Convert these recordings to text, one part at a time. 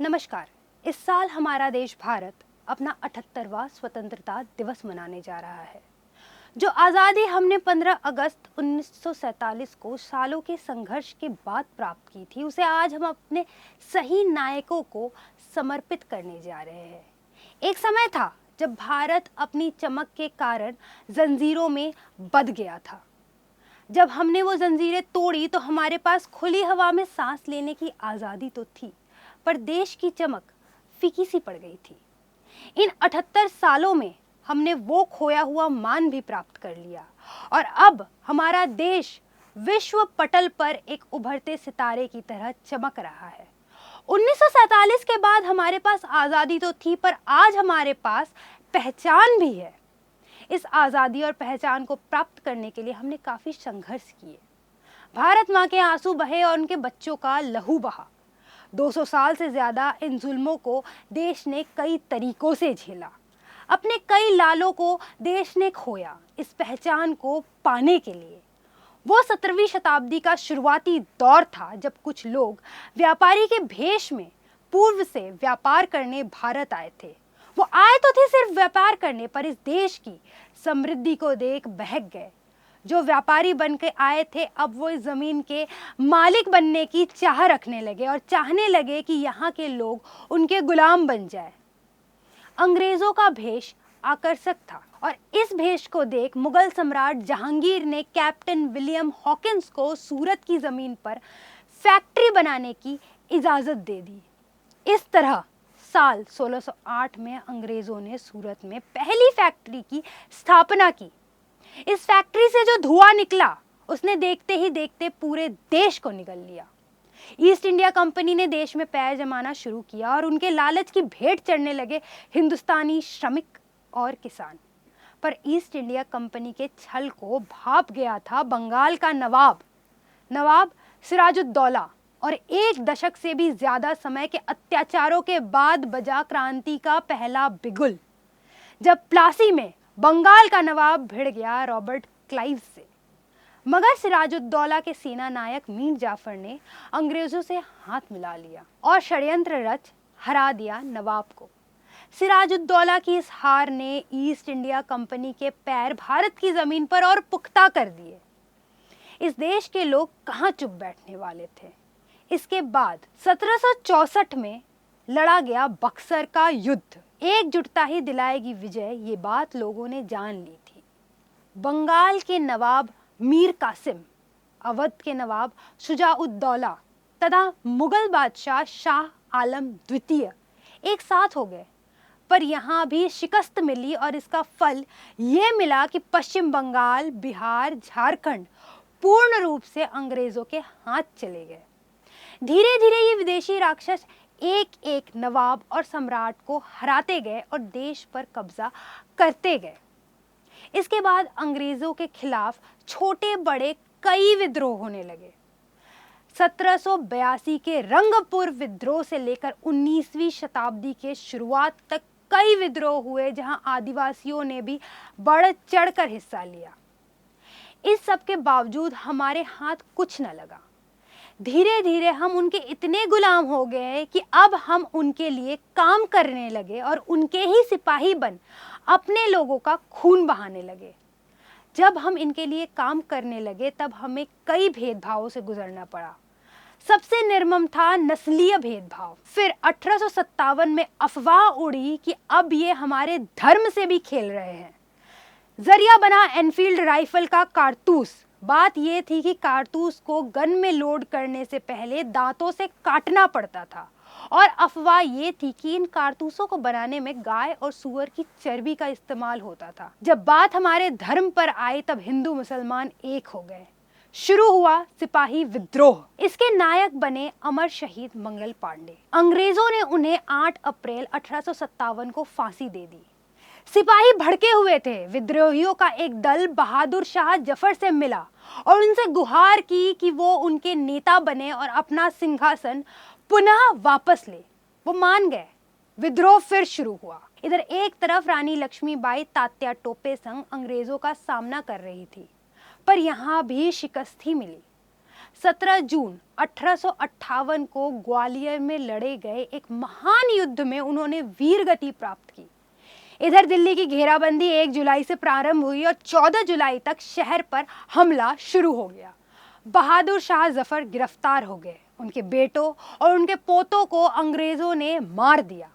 नमस्कार। इस साल हमारा देश भारत अपना 78वां स्वतंत्रता दिवस मनाने जा रहा है। जो आज़ादी हमने 15 अगस्त 1947 को सालों के संघर्ष के बाद प्राप्त की थी, उसे आज हम अपने सही नायकों को समर्पित करने जा रहे हैं। एक समय था जब भारत अपनी चमक के कारण जंजीरों में बंध गया था। जब हमने वो जंजीरें तोड़ी तो हमारे पास खुली हवा में सांस लेने की आज़ादी तो थी, पर देश की चमक फीकी सी पड़ गई थी। इन 78 सालों में हमने वो खोया हुआ मान भी प्राप्त कर लिया और अब हमारा देश विश्व पटल पर एक उभरते सितारे की तरह चमक रहा है। 1947 के बाद हमारे पास आज़ादी तो थी, पर आज हमारे पास पहचान भी है। इस आज़ादी और पहचान को प्राप्त करने के लिए हमने काफ़ी संघर्ष किए। भारत माँ के आंसू बहे और उनके बच्चों का लहू बहा। 200 साल से ज़्यादा इन जुल्मों को देश ने कई तरीकों से झेला। अपने कई लालों को देश ने खोया इस पहचान को पाने के लिए। वो 17वीं शताब्दी का शुरुआती दौर था जब कुछ लोग व्यापारी के भेष में पूर्व से व्यापार करने भारत आए थे। वो आए तो थे सिर्फ व्यापार करने, पर इस देश की समृद्धि को देख बहक गए। जो व्यापारी बन के आए थे, अब वो इस ज़मीन के मालिक बनने की चाह रखने लगे और चाहने लगे कि यहाँ के लोग उनके गुलाम बन जाए। अंग्रेज़ों का भेष आकर्षक था और इस भेष को देख मुगल सम्राट जहांगीर ने कैप्टन विलियम हॉकिंस को सूरत की ज़मीन पर फैक्ट्री बनाने की इजाज़त दे दी। इस तरह साल 1608 में अंग्रेज़ों ने सूरत में पहली फैक्ट्री की स्थापना की। इस फैक्ट्री से जो धुआं निकला, उसने देखते ही देखते पूरे देश को निगल लिया। ईस्ट इंडिया कंपनी ने देश में पैर जमाना शुरू किया और उनके लालच की भेंट चढ़ने लगे हिंदुस्तानी श्रमिक और किसान। पर ईस्ट इंडिया कंपनी के छल को भाप गया था बंगाल का नवाब सिराजुद्दौला और एक दशक से भी ज्यादा समय के अत्याचारों के बाद बजा क्रांति का पहला बिगुल, जब प्लासी में बंगाल का नवाब भिड़ गया रॉबर्ट क्लाइव से। मगर सिराजुद्दौला के सेना नायक मीर जाफर ने अंग्रेजों से हाथ मिला लिया और षड्यंत्र रच हरा दिया नवाब को। सिराजुद्दौला की इस हार ने ईस्ट इंडिया कंपनी के पैर भारत की जमीन पर और पुख्ता कर दिए। इस देश के लोग कहाँ चुप बैठने वाले थे। इसके बाद 1764 में लड़ा गया बक्सर का युद्ध। एकजुटता ही दिलाएगी विजय, ये बात लोगों ने जान ली थी। बंगाल के नवाब मीर कासिम, अवध के नवाब शुजाउद्दौला तथा मुगल बादशाह शाह आलम द्वितीय एक साथ हो गए, पर यहाँ भी शिकस्त मिली और इसका फल ये मिला कि पश्चिम बंगाल, बिहार, झारखंड पूर्ण रूप से अंग्रेजों के हाथ चले गए। धीरे धीरे ये विदेशी राक्षस एक एक नवाब और सम्राट को हराते गए और देश पर कब्जा करते गए। इसके बाद अंग्रेजों के खिलाफ छोटे बड़े कई विद्रोह होने लगे। 1782 के रंगपुर विद्रोह से लेकर 19वीं शताब्दी के शुरुआत तक कई विद्रोह हुए, जहां आदिवासियों ने भी बढ़ चढ़कर हिस्सा लिया। इस सब के बावजूद हमारे हाथ कुछ न लगा। धीरे धीरे हम उनके इतने गुलाम हो गए कि अब हम उनके लिए काम करने लगे और उनके ही सिपाही बन अपने लोगों का खून बहाने लगे। जब हम इनके लिए काम करने लगे तब हमें कई भेदभावों से गुजरना पड़ा। सबसे निर्मम था नस्लीय भेदभाव। फिर 1857 में अफवाह उड़ी कि अब ये हमारे धर्म से भी खेल रहे हैं। जरिया बना एनफील्ड राइफल का कारतूस। बात ये थी कि कारतूस को गन में लोड करने से पहले दांतों से काटना पड़ता था और अफवाह ये थी कि इन कारतूसों को बनाने में गाय और सूअर की चर्बी का इस्तेमाल होता था। जब बात हमारे धर्म पर आई तब हिंदू मुसलमान एक हो गए। शुरू हुआ सिपाही विद्रोह। इसके नायक बने अमर शहीद मंगल पांडे। अंग्रेजों ने उन्हें 8 अप्रैल 1857 को फांसी दे दी। सिपाही भड़के हुए थे। विद्रोहियों का एक दल बहादुर शाह जफर से मिला और उनसे गुहार की कि वो उनके नेता बने और अपना सिंहासन पुनः वापस ले। वो मान गए। विद्रोह फिर शुरू हुआ। इधर एक तरफ रानी लक्ष्मीबाई तात्या टोपे संग अंग्रेजों का सामना कर रही थी, पर यहाँ भी शिकस्त ही मिली। 17 जून 1858 को ग्वालियर में लड़े गए एक महान युद्ध में उन्होंने वीर गति प्राप्त की। इधर दिल्ली की घेराबंदी 1 जुलाई से प्रारंभ हुई और 14 जुलाई तक शहर पर हमला शुरू हो गया। बहादुर शाह जफर गिरफ्तार हो गए। उनके बेटों और उनके पोतों को अंग्रेजों ने मार दिया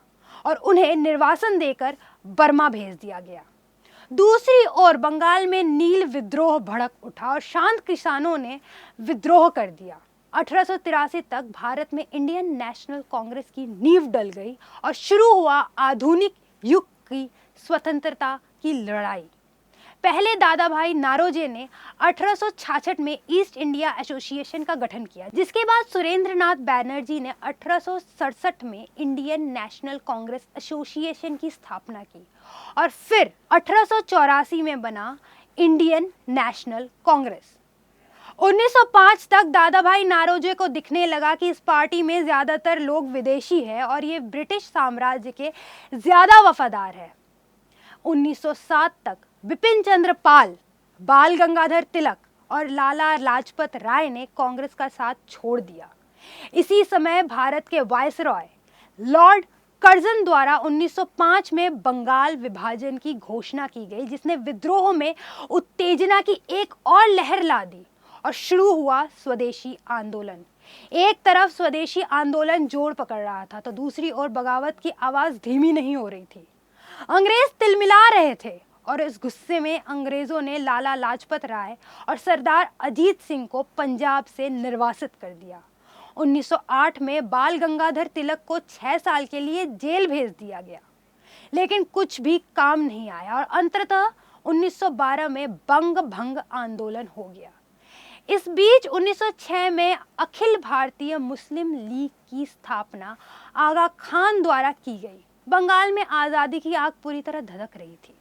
और उन्हें निर्वासन देकर बर्मा भेज दिया गया। दूसरी ओर बंगाल में नील विद्रोह भड़क उठा और शांत किसानों ने विद्रोह कर दिया। 1883 तक भारत में इंडियन नेशनल कांग्रेस की नींव डल गई और शुरू हुआ आधुनिक युग की स्वतंत्रता की लड़ाई। पहले दादा भाई नारोजे ने 1866 में ईस्ट इंडिया एसोसिएशन का गठन किया, जिसके बाद सुरेंद्रनाथ बैनर्जी ने 1867 में इंडियन नेशनल कांग्रेस एसोसिएशन की स्थापना की और फिर 1884 में बना इंडियन नेशनल कांग्रेस। 1905 तक दादा भाई नारोजे को दिखने लगा कि इस पार्टी में ज्यादातर लोग विदेशी है और ये ब्रिटिश साम्राज्य के ज्यादा वफादार है। 1907 तक बिपिन चंद्र पाल, बाल गंगाधर तिलक और लाला लाजपत राय ने कांग्रेस का साथ छोड़ दिया। इसी समय भारत के वायसरॉय लॉर्ड कर्जन द्वारा 1905 में बंगाल विभाजन की घोषणा की गई, जिसने विद्रोह में उत्तेजना की एक और लहर ला दी और शुरू हुआ स्वदेशी आंदोलन। एक तरफ स्वदेशी आंदोलन जोर पकड़ रहा था तो दूसरी ओर बगावत की आवाज धीमी नहीं हो रही थी। अंग्रेज तिलमिला रहे थे और इस गुस्से में अंग्रेजों ने लाला लाजपत राय और सरदार अजीत सिंह को पंजाब से निर्वासित कर दिया। 1908 में बाल गंगाधर तिलक को 6 साल के लिए जेल भेज दिया गया, लेकिन कुछ भी काम नहीं आया और अंततः 1912 में बंग भंग आंदोलन हो गया। इस बीच 1906 में अखिल भारतीय मुस्लिम लीग की स्थापना आगा खान द्वारा की गई। बंगाल में आज़ादी की आग पूरी तरह धधक रही थी।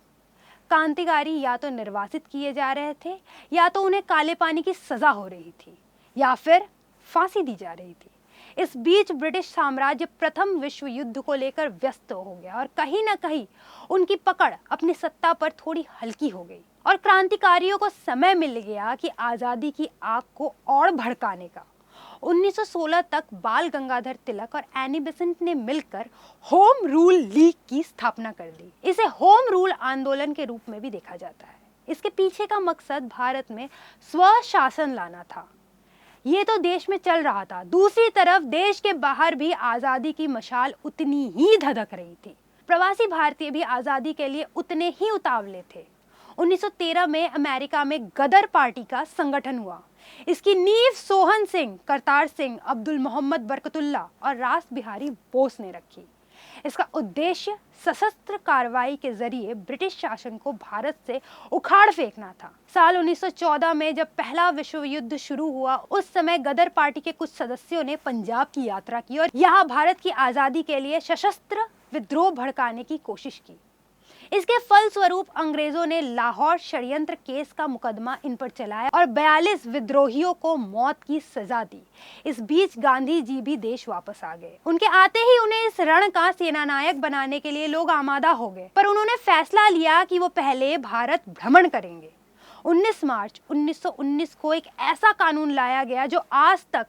क्रांतिकारी या तो निर्वासित किए जा रहे थे या तो उन्हें काले पानी की सजा हो रही थी या फिर फांसी दी जा रही थी। इस बीच ब्रिटिश साम्राज्य प्रथम विश्व युद्ध को लेकर व्यस्त हो गया और कहीं ना कहीं उनकी पकड़ अपनी सत्ता पर थोड़ी हल्की हो गई और क्रांतिकारियों को समय मिल गया कि आज़ादी की आग को और भड़काने का। 1916 तक बाल गंगाधर तिलक और एनी बेसेंट ने मिलकर होम रूल लीग की स्थापना कर दी। इसे होम रूल आंदोलन के रूप में भी देखा जाता है। इसके पीछे का मकसद भारत में स्वशासन लाना था। ये तो देश में चल रहा था, दूसरी तरफ देश के बाहर भी आज़ादी की मशाल उतनी ही धधक रही थी। प्रवासी भारतीय भी आज़ादी के लिए उतने ही उतावले थे। 1913 में अमेरिका में गदर पार्टी का संगठन हुआ। इसकी नींव सोहन सिंह, करतार सिंह, अब्दुल मोहम्मद बरकतुल्ला और रास बिहारी बोस ने रखी। इसका उद्देश्य सशस्त्र कार्रवाई के जरिए ब्रिटिश शासन को भारत से उखाड़ फेंकना था। साल 1914 में जब पहला विश्व युद्ध शुरू हुआ, उस समय गदर पार्टी के कुछ सदस्यों ने पंजाब की यात्रा की और यहाँ भारत की आज़ादी के लिए सशस्त्र विद्रोह भड़काने की कोशिश की। इसके फलस्वरूप अंग्रेजों ने लाहौर षड्यंत्र केस का मुकदमा इन पर चलाया और 42 विद्रोहियों को मौत की सजा दी। इस बीच गांधी जी भी देश वापस आ गए। उनके आते ही उन्हें इस रण का सेनानायक बनाने के लिए लोग आमादा हो गए, पर उन्होंने फैसला लिया कि वो पहले भारत भ्रमण करेंगे। 19 मार्च 1919 को एक ऐसा कानून लाया गया जो आज तक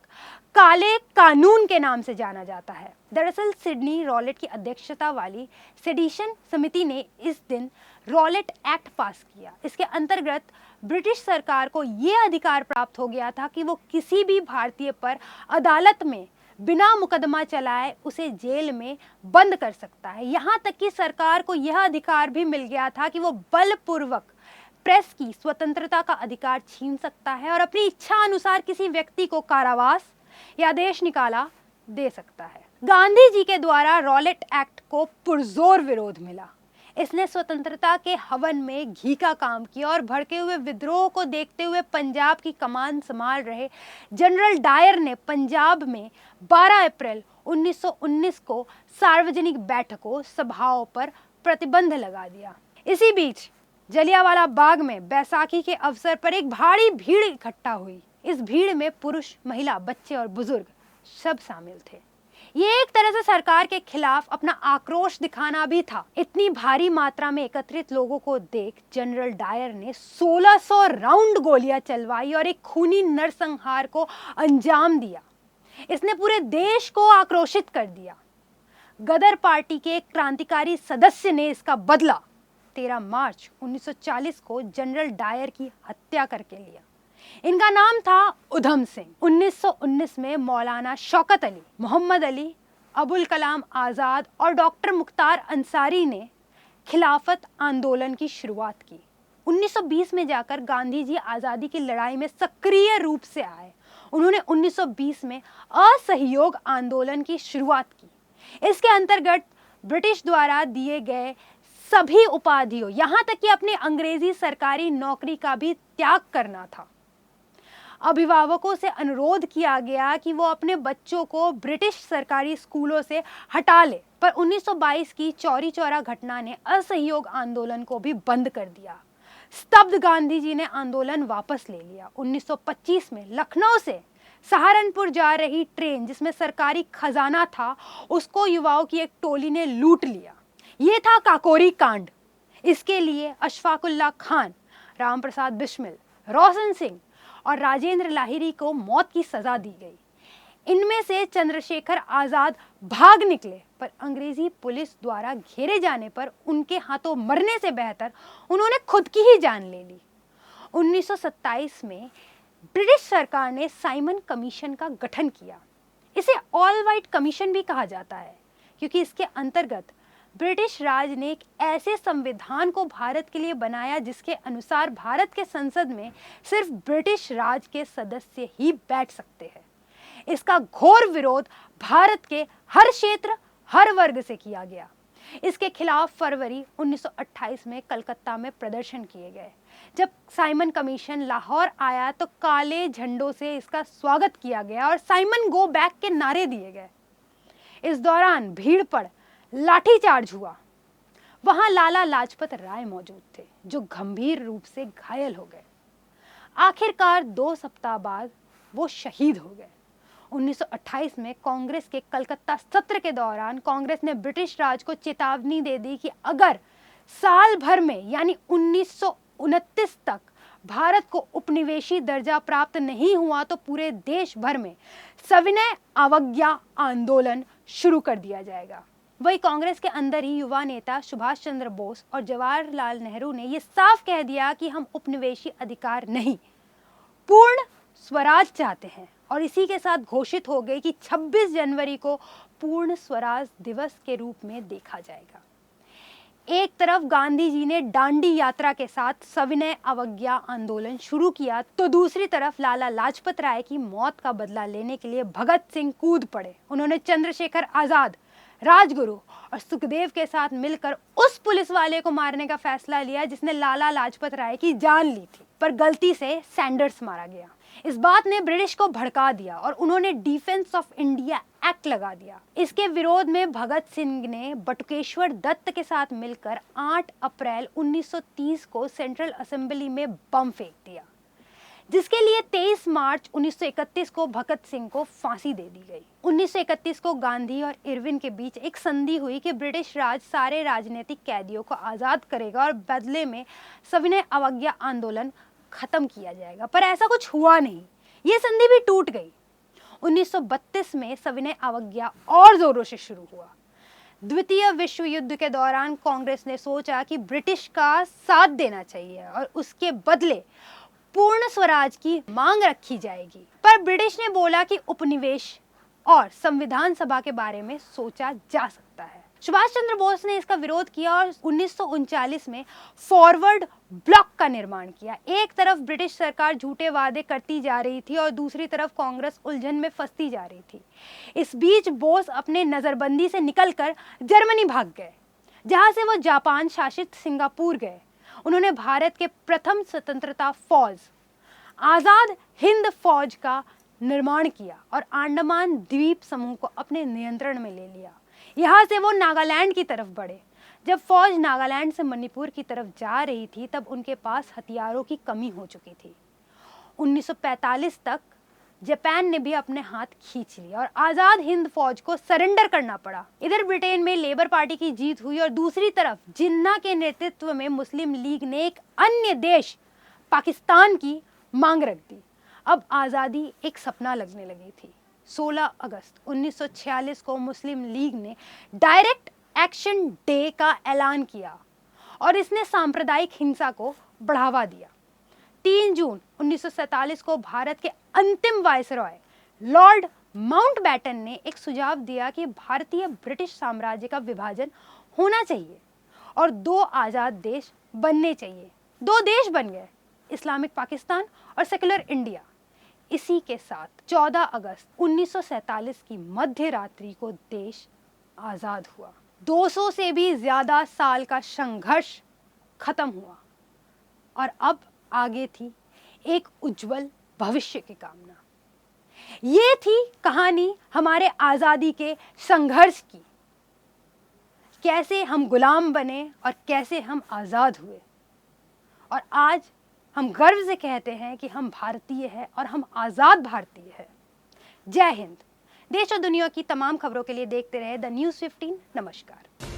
काले कानून के नाम से जाना जाता है। दरअसल सिडनी रॉलेट की अध्यक्षता वाली सेडिशन समिति ने इस दिन रॉलेट एक्ट पास किया। इसके अंतर्गत ब्रिटिश सरकार को यह अधिकार प्राप्त हो गया था कि वो किसी भी भारतीय पर अदालत में बिना मुकदमा चलाए उसे जेल में बंद कर सकता है। यहाँ तक कि सरकार को यह अधिकार भी मिल गया था कि वो बलपूर्वक प्रेस की स्वतंत्रता का अधिकार छीन सकता है और अपनी इच्छा अनुसार किसी व्यक्ति को कारावास या देश निकाला दे सकता है। गांधी जी के द्वारा रॉलेट एक्ट को पुरजोर विरोध मिला। इसने स्वतंत्रता के हवन में घी का काम किया और भड़के हुए विद्रोह को देखते हुए पंजाब की कमान संभाल रहे जनरल डायर ने पंजाब में 12 अप्रैल 1919 को सार्वजनिक बैठकों सभाओं पर प्रतिबंध लगा दिया। इसी बीच जलियांवाला बाग में बैसाखी के अवसर पर एक भारी भीड़ इकट्ठा हुई। इस भीड़ में पुरुष, महिला, बच्चे और बुजुर्ग सब शामिल थे। ये एक तरह से सरकार के खिलाफ अपना आक्रोश दिखाना भी था। इतनी भारी मात्रा में एकत्रित लोगों को देख जनरल डायर ने 1600 राउंड गोलियां चलवाई और एक खूनी नरसंहार को अंजाम दिया। इसने पूरे देश को आक्रोशित कर दिया। गदर पार्टी के एक क्रांतिकारी सदस्य ने इसका बदला 13 मार्च 1940 को जनरल डायर की हत्या करके लिया। इनका नाम था उधम सिंह। 1919 में मौलाना शौकत अली, मोहम्मद अली, अबुल कलाम आज़ाद और डॉक्टर मुख्तार अंसारी ने खिलाफत आंदोलन की शुरुआत की। 1920 में जाकर गांधी जी आज़ादी की लड़ाई में सक्रिय रूप से आए। उन्होंने 1920 में असहयोग आंदोलन की शुरुआत की। इसके अंतर्गत ब्रिटिश द्वारा दिए गए सभी उपाधियों, यहाँ तक कि अपनी अंग्रेजी सरकारी नौकरी का भी त्याग करना था। अभिभावकों से अनुरोध किया गया कि वो अपने बच्चों को ब्रिटिश सरकारी स्कूलों से हटा ले, पर 1922 की चौरी चौरा घटना ने असहयोग आंदोलन को भी बंद कर दिया। स्तब्ध गांधी जी ने आंदोलन वापस ले लिया। 1925 में लखनऊ से सहारनपुर जा रही ट्रेन जिसमें सरकारी खजाना था, उसको युवाओं की एक टोली ने लूट लिया। ये था काकोरी कांड। इसके लिए अशफाकुल्ला खान, राम प्रसाद बिस्मिल, रोशन सिंह और राजेंद्र लाहिरी को मौत की सजा दी गई। इनमें से चंद्रशेखर आजाद भाग निकले, पर अंग्रेजी पुलिस द्वारा घेरे जाने पर उनके हाथों मरने से बेहतर उन्होंने खुद की ही जान ले ली। 1927 में ब्रिटिश सरकार ने साइमन कमीशन का गठन किया। इसे ऑल वाइट कमीशन भी कहा जाता है, क्योंकि इसके अंतर्गत ब्रिटिश राज ने एक ऐसे संविधान को भारत के लिए बनाया जिसके अनुसार भारत के संसद में सिर्फ ब्रिटिश राज के सदस्य ही बैठ सकते हैं। इसका घोर विरोध भारत के हर क्षेत्र, हर वर्ग से किया गया। इसके खिलाफ फरवरी 1928 में कलकत्ता में प्रदर्शन किए गए। जब साइमन कमीशन लाहौर आया तो काले झंडों से इसका स्वागत किया गया और साइमन गो बैक के नारे दिए गए। इस दौरान भीड़ पड़ लाठीचार्ज हुआ। वहां लाला लाजपत राय मौजूद थे, जो गंभीर रूप से घायल हो गए। आखिरकार 2 सप्ताह बाद वो शहीद हो गए। 1928 में कांग्रेस के कलकत्ता सत्र के दौरान कांग्रेस ने ब्रिटिश राज को चेतावनी दे दी कि अगर साल भर में यानी 1929 तक भारत को उपनिवेशी दर्जा प्राप्त नहीं हुआ तो पूरे देश भर में सविनय अवज्ञा आंदोलन शुरू कर दिया जाएगा। वही कांग्रेस के अंदर ही युवा नेता सुभाष चंद्र बोस और जवाहरलाल नेहरू ने यह साफ कह दिया कि हम उपनिवेशी अधिकार नहीं, पूर्ण स्वराज चाहते हैं, और इसी के साथ घोषित हो गई कि 26 जनवरी को पूर्ण स्वराज दिवस के रूप में देखा जाएगा। एक तरफ गांधी जी ने डांडी यात्रा के साथ सविनय अवज्ञा आंदोलन शुरू किया, तो दूसरी तरफ लाला लाजपत राय की मौत का बदला लेने के लिए भगत सिंह कूद पड़े। उन्होंने चंद्रशेखर आजाद, राजगुरु और सुखदेव के साथ मिलकर उस पुलिस वाले को मारने का फैसला लिया जिसने लाला लाजपत राय की जान ली थी, पर गलती से सैंडर्स मारा गया। इस बात ने ब्रिटिश को भड़का दिया और उन्होंने डिफेंस ऑफ इंडिया एक्ट लगा दिया। इसके विरोध में भगत सिंह ने बटुकेश्वर दत्त के साथ मिलकर 8 अप्रैल 1930 को सेंट्रल असेंबली में बम फेंक दिया, जिसके लिए 23 मार्च 1931 को भगत सिंह को फांसी दे दी गई। 1931 को गांधी और इरविन के बीच एक संधि हुई कि ब्रिटिश राज सारे राजनीतिक कैदियों को आज़ाद करेगा और बदले में सविनय अवज्ञा आंदोलन खत्म किया जाएगा, पर ऐसा कुछ हुआ नहीं। ये संधि भी टूट गई। 1932 में सविनय अवज्ञा और जोरों से शुरू हुआ। द्वितीय विश्व युद्ध के दौरान कांग्रेस ने सोचा कि ब्रिटिश का साथ देना चाहिए और उसके बदले पूर्ण स्वराज की मांग रखी जाएगी, पर ब्रिटिश ने बोला कि उपनिवेश और संविधान सभा के बारे में सोचा जा सकता है। सुभाष चंद्र बोस ने इसका विरोध किया और 1939 में फॉरवर्ड ब्लॉक का निर्माण किया। एक तरफ ब्रिटिश सरकार झूठे वादे करती जा रही थी और दूसरी तरफ कांग्रेस उलझन में फंसती जा रही थी। इस बीच बोस अपने नजरबंदी से निकलकर जर्मनी भाग गए, जहां से वो जापान शासित सिंगापुर गए। उन्होंने भारत के प्रथम स्वतंत्रता फौज आजाद हिंद फौज का निर्माण किया और अंडमान द्वीप समूह को अपने नियंत्रण में ले लिया। यहाँ से वो नागालैंड की तरफ बढ़े। जब फौज नागालैंड से मणिपुर की तरफ जा रही थी तब उनके पास हथियारों की कमी हो चुकी थी। 1945 तक जापान ने भी अपने हाथ खींच लिया और आजाद हिंद फौज को सरेंडर करना पड़ा। इधर ब्रिटेन में लेबर पार्टी की जीत हुई और दूसरी तरफ जिन्ना के नेतृत्व में मुस्लिम लीग ने एक अन्य देश पाकिस्तान की मांग रख दी। अब आज़ादी एक सपना लगने लगी थी। 16 अगस्त 1946 को मुस्लिम लीग ने डायरेक्ट एक्शन डे का ऐलान किया और इसने सांप्रदायिक हिंसा को बढ़ावा दिया। 3 जून 1947 को भारत के अंतिम वायसरॉय लॉर्ड माउंटबेटन ने एक सुझाव दिया कि भारतीय ब्रिटिश साम्राज्य का विभाजन होना चाहिए और 2 आज़ाद देश बनने चाहिए। 2 देश बन गए, इस्लामिक पाकिस्तान और सेकुलर इंडिया। इसी के साथ 14 अगस्त 1947 की मध्य रात्रि को देश आज़ाद हुआ। 200 से भी ज़्यादा साल का संघर्ष खत्म हुआ और अब आगे थी एक उज्जवल भविष्य की कामना। ये थी कहानी हमारे आज़ादी के संघर्ष की, कैसे हम गुलाम बने और कैसे हम आज़ाद हुए। और आज हम गर्व से कहते हैं कि हम भारतीय हैं और हम आज़ाद भारतीय हैं। जय हिंद। देश और दुनिया की तमाम खबरों के लिए देखते रहे द न्यूज़ 15। नमस्कार।